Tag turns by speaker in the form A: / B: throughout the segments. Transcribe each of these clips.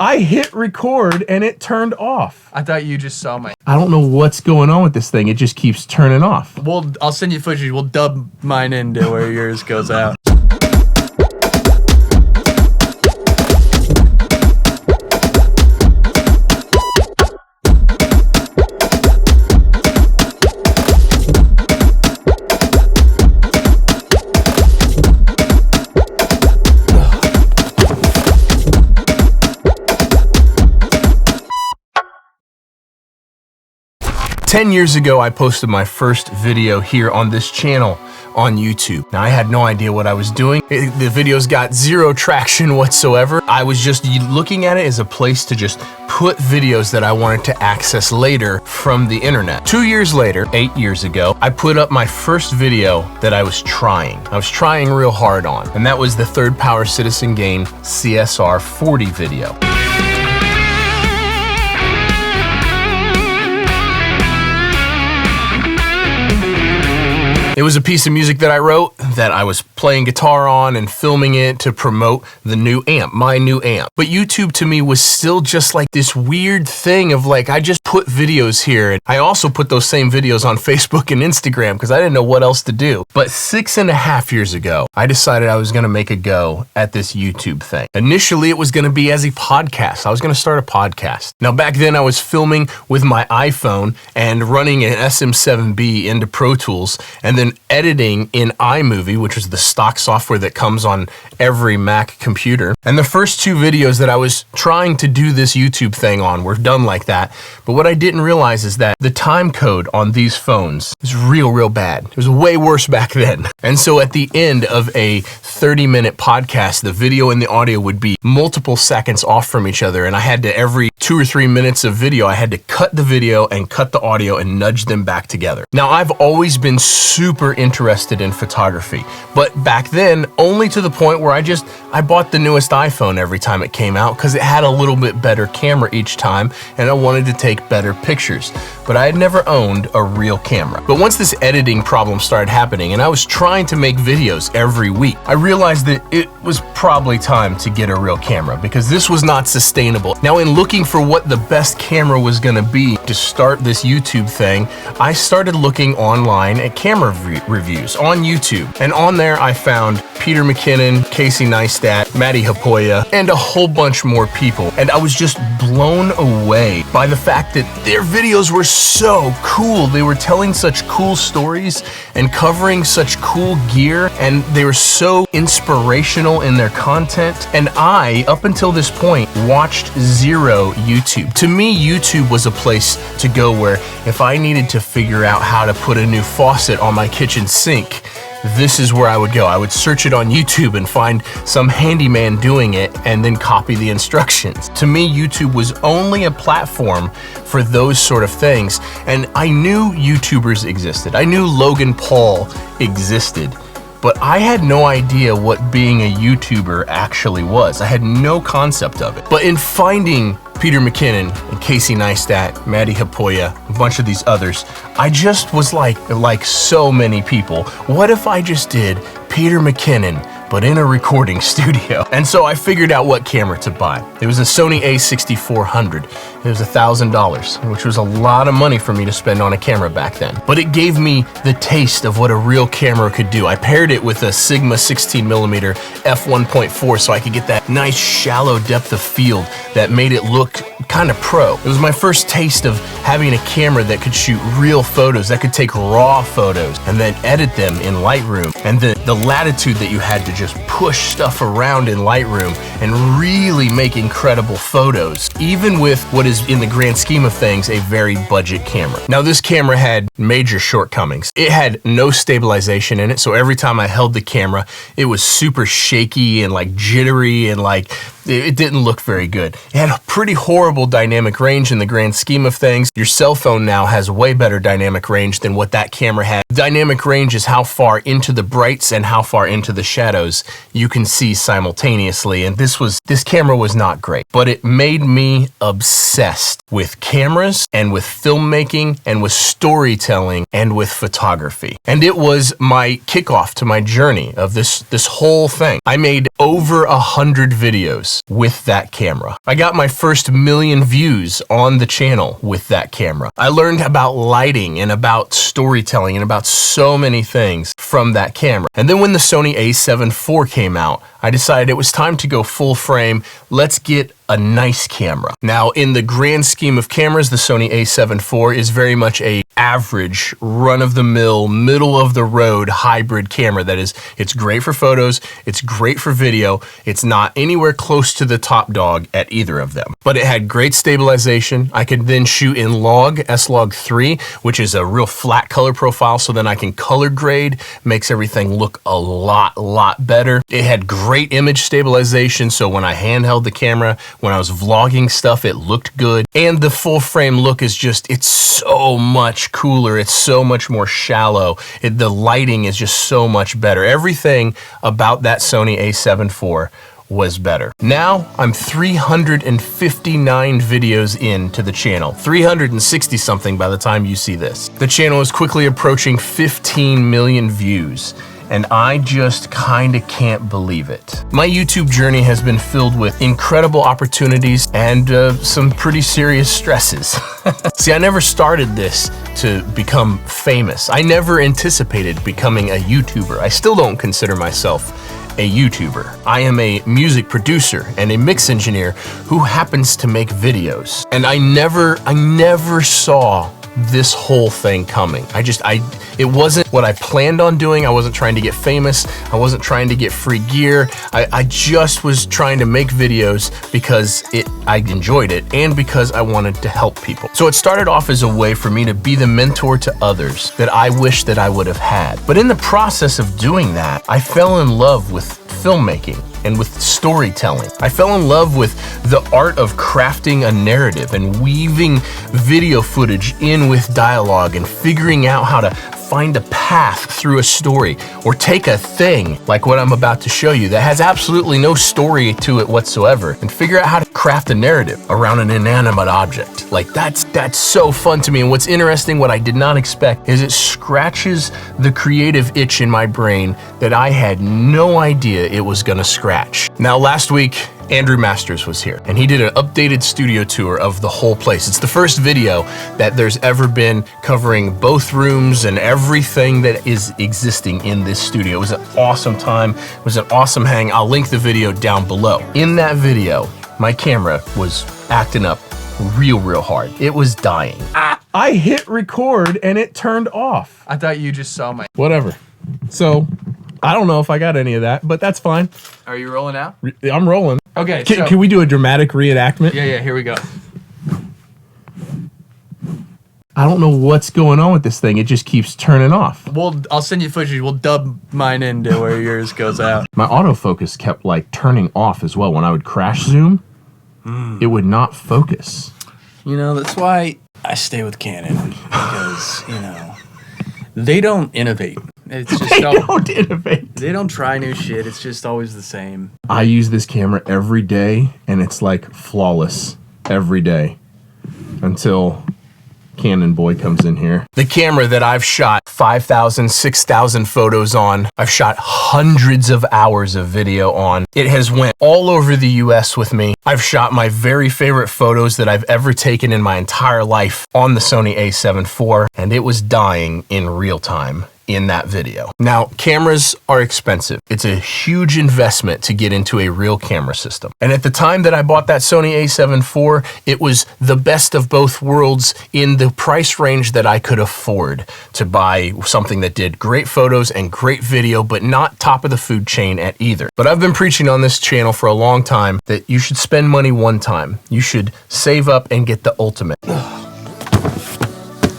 A: I hit record and it turned off.
B: I thought you just saw my...
A: I don't know what's going on with this thing. It just keeps turning off.
B: I'll send you footage. We'll dub mine into where yours goes out.
A: Ten years ago, I posted my first video here on this channel on YouTube. Now, I had no idea what I was doing. The videos got zero traction whatsoever. I was just looking at it as a place to just put videos that I wanted to access later from the internet. 2 years later, 8 years ago, I put up my first video that I was trying real hard on, and that was the Third Power Citizen Game CSR 40 video. It was a piece of music that I wrote that I was playing guitar on and filming it to promote the new amp, my new amp. But YouTube to me was still just like this weird thing of like, I just put videos here. And I also put those same videos on Facebook and Instagram because I didn't know what else to do. But 6.5 years ago, I decided I was gonna make a go at this YouTube thing. Initially, it was gonna be as a podcast. I was gonna start a podcast. Now back then I was filming with my iPhone and running an SM7B into Pro Tools and then editing in iMovie, which is the stock software that comes on every Mac computer. And the first 2 videos that I was trying to do this YouTube thing on were done like that. But what I didn't realize is that the time code on these phones is real bad. It was way worse back then. And so at the end of a 30-minute podcast, the video and the audio would be multiple seconds off from each other. And I had to, every 2 or 3 minutes of video, I had to cut the video and cut the audio and nudge them back together. Now, I've always been super interested in photography, but back then only to the point where I bought the newest iPhone every time it came out because it had a little bit better camera each time and I wanted to take better pictures, but I had never owned a real camera. But once this editing problem started happening and I was trying to make videos every week, I realized that it was probably time to get a real camera because this was not sustainable. Now, in looking for what the best camera was gonna be to start this YouTube thing, I started looking online at camera reviews on YouTube. And on there, I found Peter McKinnon, Casey Neistat, Maddie Hapoya, and a whole bunch more people. And I was just blown away by the fact that their videos were so cool. They were telling such cool stories and covering such cool gear, and they were so inspirational in their content. And I, up until this point, watched zero YouTube. To me, YouTube was a place to go where if I needed to figure out how to put a new faucet on my kitchen sink, this is where I would go. I would search it on YouTube and find some handyman doing it and then copy the instructions. To me, YouTube was only a platform for those sort of things. And I knew YouTubers existed. I knew Logan Paul existed. But I had no idea what being a YouTuber actually was. I had no concept of it. But in finding Peter McKinnon and Casey Neistat, Maddie Hapoya, a bunch of these others, I just was like so many people, what if I just did Peter McKinnon, but in a recording studio? And so I figured out what camera to buy. It was a Sony a6400. It was $1,000, which was a lot of money for me to spend on a camera back then. But it gave me the taste of what a real camera could do. I paired it with a Sigma 16mm f1.4 so I could get that nice shallow depth of field that made it look kind of pro. It was my first taste of having a camera that could shoot real photos, that could take raw photos and then edit them in Lightroom. And the latitude that you had to just push stuff around in Lightroom and really make incredible photos, even with what is in the grand scheme of things a very budget camera. Now, this camera had major shortcomings. It had no stabilization in it, so every time I held the camera, it was super shaky and like jittery and like it didn't look very good. It had a pretty horrible dynamic range in the grand scheme of things. Your cell phone now has way better dynamic range than what that camera had. Dynamic range is how far into the brights and how far into the shadows you can see simultaneously, and this camera was not great, but it made me obsessed with cameras and with filmmaking and with storytelling and with photography. And it was my kickoff to my journey of this whole thing. I made over 100 videos videos with that camera. I got my first 1 million views on the channel with that camera. I learned about lighting and about storytelling and about so many things from that camera. And then when the Sony a7 IV came out, I decided it was time to go full frame. Let's get a nice camera. Now, in the grand scheme of cameras, the Sony a7 IV is very much a average, run-of-the-mill, middle-of-the-road hybrid camera. That is, it's great for photos, it's great for video, it's not anywhere close to the top dog at either of them. But it had great stabilization. I could then shoot in log, S-Log3, which is a real flat color profile, so then I can color grade, makes everything look a lot better. It had great image stabilization, so when I handheld the camera, when I was vlogging stuff, it looked good. And the full frame look is just, it's so much cooler. It's so much more shallow. The lighting is just so much better. Everything about that Sony a7 IV was better. Now I'm 359 videos into the channel, 360 something by the time you see this. The channel is quickly approaching 15 million views. And I just kinda can't believe it. My YouTube journey has been filled with incredible opportunities and some pretty serious stresses. See, I never started this to become famous. I never anticipated becoming a YouTuber. I still don't consider myself a YouTuber. I am a music producer and a mix engineer who happens to make videos. And I never saw this whole thing coming. It wasn't what I planned on doing. I wasn't trying to get famous. I wasn't trying to get free gear. I just was trying to make videos because I enjoyed it and because I wanted to help people. So it started off as a way for me to be the mentor to others that I wish that I would have had. But in the process of doing that, I fell in love with filmmaking and with storytelling. I fell in love with the art of crafting a narrative and weaving video footage in with dialogue and figuring out how to find a path through a story, or take a thing like what I'm about to show you that has absolutely no story to it whatsoever and figure out how to craft a narrative around an inanimate object. Like that's so fun to me. And what's interesting, what I did not expect, is it scratches the creative itch in my brain that I had no idea it was gonna scratch. Now, last week, Andrew Masters was here and he did an updated studio tour of the whole place. It's the first video that there's ever been covering both rooms and everything that is existing in this studio. It was an awesome time. It was an awesome hang. I'll link the video down below. In that video, my camera was acting up real hard. It was dying. I hit record and it turned off.
B: I thought you just saw my...
A: Whatever. So, I don't know if I got any of that, but that's fine.
B: Are you rolling out?
A: I'm rolling.
B: Okay,
A: Can we do a dramatic reenactment?
B: Yeah, here we go.
A: I don't know what's going on with this thing. It just keeps turning off.
B: I'll send you footage. We'll dub mine into where yours goes out.
A: My autofocus kept like turning off as well. When I would crash zoom, it would not focus.
B: You know, that's why I stay with Canon, because, you know, they don't innovate. It's just
A: They don't innovate.
B: They don't try new shit. It's just always the same.
A: I use this camera every day, and it's like flawless every day until Canon boy comes in here. The camera that I've shot 5,000, 6,000 photos on, I've shot hundreds of hours of video on. It has went all over the US with me. I've shot my very favorite photos that I've ever taken in my entire life on the Sony a7 IV, and it was dying in real time in that video. Now, cameras are expensive. It's a huge investment to get into a real camera system. And at the time that I bought that Sony a7 IV, it was the best of both worlds in the price range that I could afford to buy something that did great photos and great video, but not top of the food chain at either. But I've been preaching on this channel for a long time that you should spend money one time. You should save up and get the ultimate.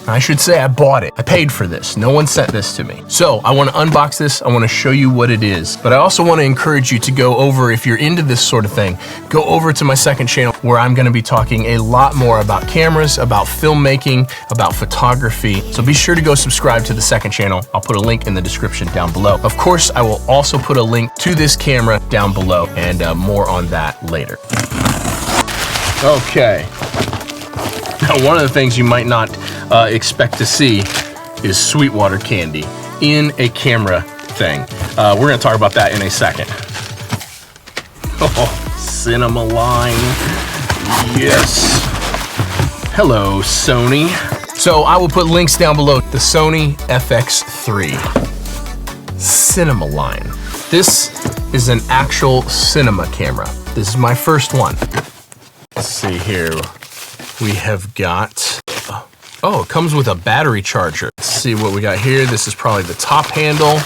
A: I should say I bought it. I paid for this. No one sent this to me. So I want to unbox this. I want to show you what it is. But I also want to encourage you to go over, if you're into this sort of thing, go over to my second channel where I'm going to be talking a lot more about cameras, about filmmaking, about photography. So be sure to go subscribe to the second channel. I'll put a link in the description down below. Of course, I will also put a link to this camera down below, and more on that later. Okay. Now, one of the things you might not expect to see is Sweetwater candy in a camera thing. We're gonna talk about that in a second. Oh, cinema line. Yes. Hello, Sony. So I will put links down below. The Sony FX3 cinema line. This is an actual cinema camera. This is my first one. Let's see here. We have got, oh, it comes with a battery charger. Let's see what we got here. This is probably the top handle.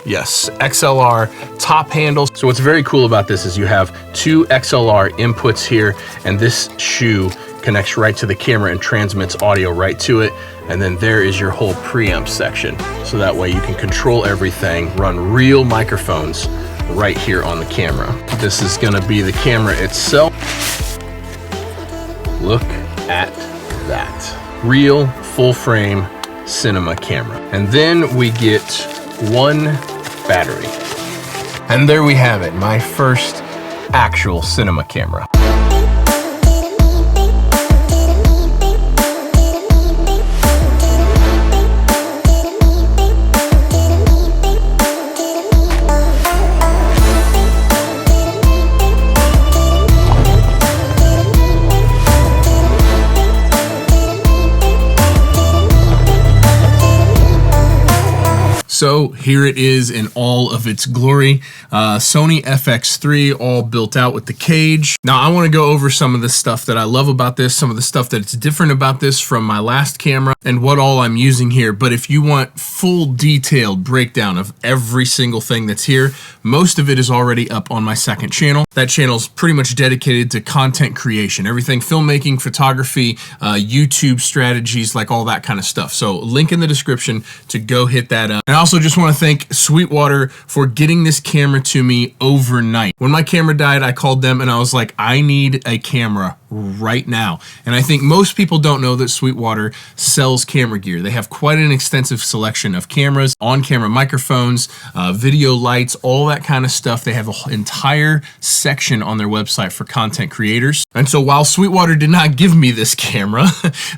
A: Yes, XLR top handle. So what's very cool about this is you have two XLR inputs here, and this shoe connects right to the camera and transmits audio right to it. And then there is your whole preamp section. So that way you can control everything, run real microphones right here on the camera. This is gonna be the camera itself. Look at that. Real full frame cinema camera. And then we get one battery. And there we have it, my first actual cinema camera. So here it is in all of its glory. Sony FX3 all built out with the cage. Now I want to go over some of the stuff that I love about this, some of the stuff that's different about this from my last camera, and what all I'm using here. But if you want full detailed breakdown of every single thing that's here, most of it is already up on my second channel. That channel's pretty much dedicated to content creation, everything filmmaking, photography, YouTube strategies, like all that kind of stuff. So link in the description to go hit that up. And I also just want to thank Sweetwater for getting this camera to me overnight. When my camera died, I called them and I was like, I need a camera right now. And I think most people don't know that Sweetwater sells camera gear. They have quite an extensive selection of cameras, on-camera microphones, video lights, all that kind of stuff. They have an entire section on their website for content creators. And so while Sweetwater did not give me this camera,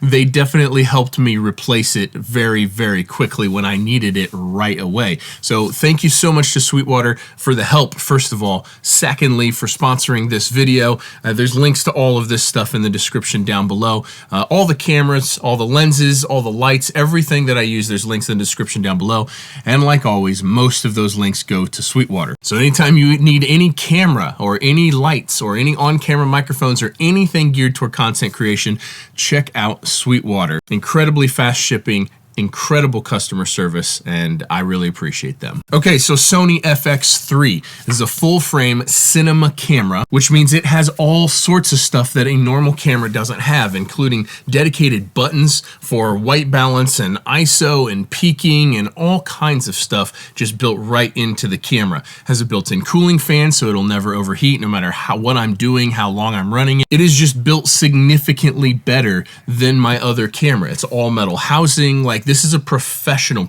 A: they definitely helped me replace it very, very quickly when I needed it right away. So thank you so much to Sweetwater for the help, first of all. Secondly, for sponsoring this video. There's links to all of this stuff in the description down below. All the cameras, all the lenses, all the lights, everything that I use, there's links in the description down below. And like always, most of those links go to Sweetwater. So anytime you need any camera or any lights or any on-camera microphones or anything geared toward content creation, check out Sweetwater. Incredibly fast shipping, incredible customer service, and I really appreciate them. Okay, so Sony FX3 is a full frame cinema camera, which means it has all sorts of stuff that a normal camera doesn't have, including dedicated buttons for white balance and ISO and peaking and all kinds of stuff just built right into the camera. Has a built-in cooling fan so it'll never overheat no matter what I'm doing, how long I'm running it. It is just built significantly better than my other camera. It's all metal housing, like this is a professional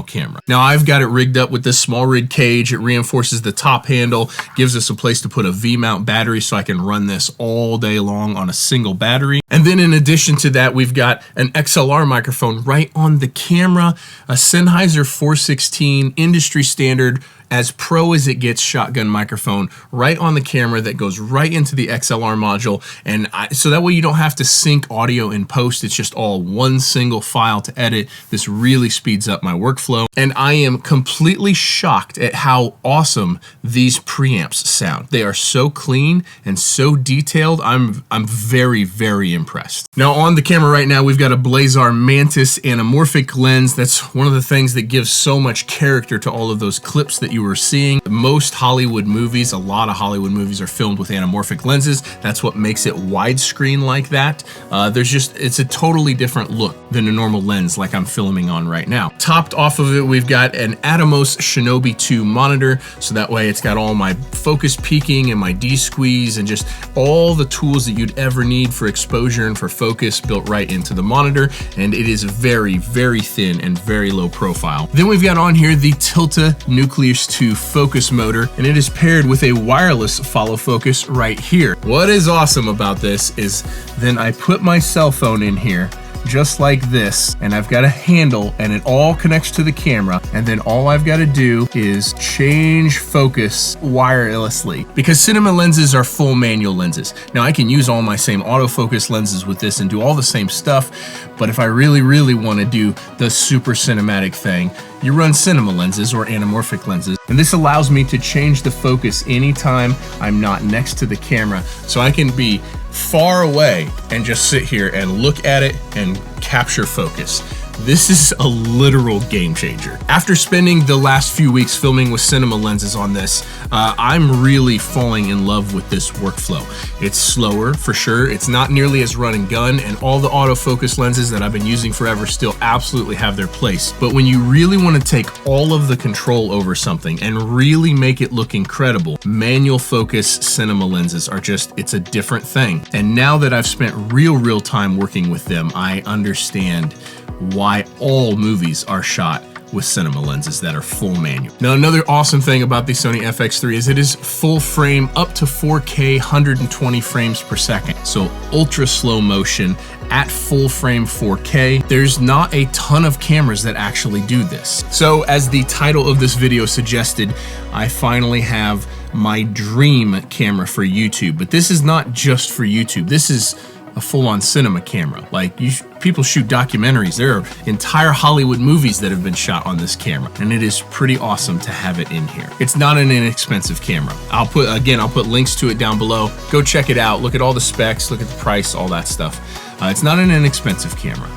A: camera. Now I've got it rigged up with this small rig cage. It reinforces the top handle, gives us a place to put a V-mount battery so I can run this all day long on a single battery. And then in addition to that, we've got an XLR microphone right on the camera, a Sennheiser 416 industry standard, as pro as it gets shotgun microphone right on the camera that goes right into the XLR module. And so that way you don't have to sync audio in post. It's just all one single file to edit. This really speeds up my workflow. And I am completely shocked at how awesome these preamps sound. They are so clean and so detailed. I'm very, very impressed. Now on the camera right now, we've got a Blazar Mantis anamorphic lens. That's one of the things that gives so much character to all of those clips that you were seeing. Most Hollywood movies, a lot of Hollywood movies are filmed with anamorphic lenses. That's what makes it widescreen like that. It's a totally different look than a normal lens like I'm filming on right now. Topped off of it, we've got an Atomos Shinobi 2 monitor, so that way it's got all my focus peaking and my D-squeeze and just all the tools that you'd ever need for exposure and for focus built right into the monitor, and it is very, very thin and very low profile. Then we've got on here the Tilta Nucleus 2 focus motor, and it is paired with a wireless follow focus right here. What is awesome about this is then I put my cell phone in here, just like this, and I've got a handle and it all connects to the camera, and then all I've got to do is change focus wirelessly, because cinema lenses are full manual lenses. Now I can use all my same autofocus lenses with this and do all the same stuff, but if I really want to do the super cinematic thing, you run cinema lenses or anamorphic lenses, and this allows me to change the focus anytime I'm not next to the camera, so I can be far away and just sit here and look at it and capture focus. This is a literal game changer. After spending the last few weeks filming with cinema lenses on this, I'm really falling in love with this workflow. It's slower for sure. It's not nearly as run and gun, and all the autofocus lenses that I've been using forever still absolutely have their place. But when you really want to take all of the control over something and really make it look incredible, manual focus cinema lenses are just, it's a different thing. And now that I've spent real time working with them, I understand why all movies are shot with cinema lenses that are full manual. Now, another awesome thing about the Sony FX3 is it is full frame up to 4K 120 frames per second. So ultra slow motion at full frame 4K. There's not a ton of cameras that actually do this. So as the title of this video suggested, I finally have my dream camera for YouTube. But this is not just for YouTube. This is a full-on cinema camera. Like, people shoot documentaries. There are entire Hollywood movies that have been shot on this camera, and it is pretty awesome to have it in here. It's not an inexpensive camera. I'll put links to it down below. Go check it out. Look at all the specs, look at the price, all that stuff. It's not an inexpensive camera,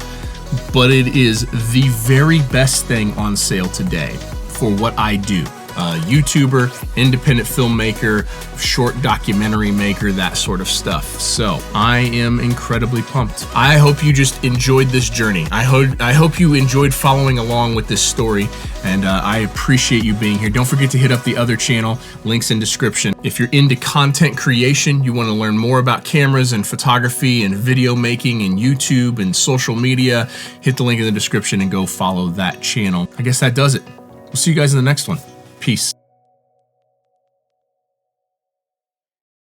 A: but it is the very best thing on sale today for what I do. YouTuber, independent filmmaker, short documentary maker, that sort of stuff. So I am incredibly pumped. I hope you just enjoyed this journey. I hope you enjoyed following along with this story, and I appreciate you being here. Don't forget to hit up the other channel, links in description. If you're into content creation, you want to learn more about cameras and photography and video making and YouTube and social media, hit the link in the description and go follow that channel. I guess that does it. We'll see you guys in the next one. Peace.